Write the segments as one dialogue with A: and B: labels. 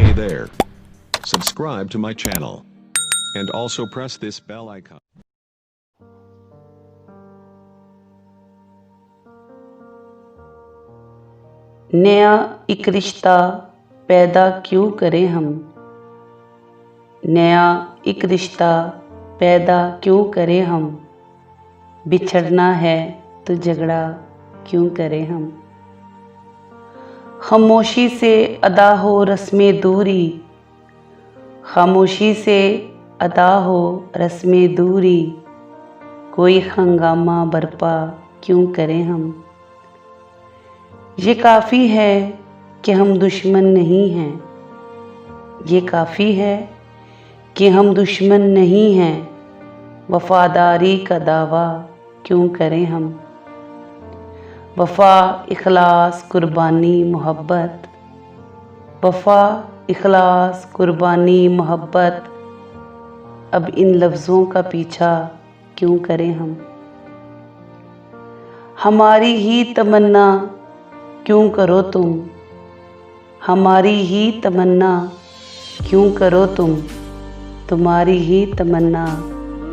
A: Hey there. Subscribe to my channel. And also press this bell icon.
B: नया एक रिश्ता पैदा क्यों करें हम। नया एक रिश्ता पैदा क्यों करें हम। बिछड़ना है तो झगड़ा क्यों करें हम। खामोशी से अदा हो रस्मे दूरी, खामोशी से अदा हो रस्मे दूरी, कोई हंगामा बरपा क्यों करें हम। ये काफ़ी है कि हम दुश्मन नहीं हैं, ये काफ़ी है कि हम दुश्मन नहीं हैं, वफ़ादारी का दावा क्यों करें हम। वफ़ा इखलास कुर्बानी मोहब्बत, वफ़ा इखलास कुर्बानी मोहब्बत, अब इन लफ्ज़ों का पीछा क्यों करें हम। हमारी ही तमन्ना क्यों करो तुम, हमारी ही तमन्ना क्यों करो तुम, तुम्हारी ही तमन्ना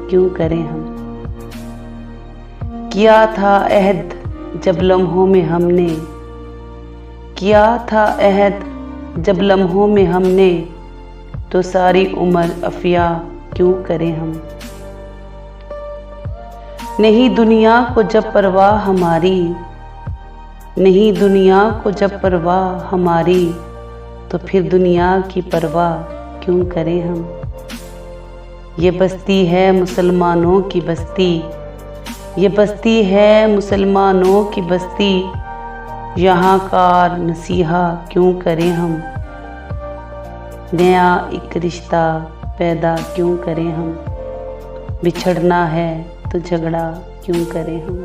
B: क्यों करें हम। किया था अहद जब लम्हों में हमने, किया था अहद जब लम्हों में हमने, तो सारी उम्र अफिया क्यों करें हम। नहीं दुनिया को जब परवाह हमारी, नहीं दुनिया को जब परवाह हमारी, तो फिर दुनिया की परवाह क्यों करें हम। ये बस्ती है मुसलमानों की बस्ती, ये बस्ती है मुसलमानों की बस्ती, यहाँ कार नसीहा क्यों करें हम। नया एक रिश्ता पैदा क्यों करें हम। बिछड़ना है तो झगड़ा क्यों करें हम।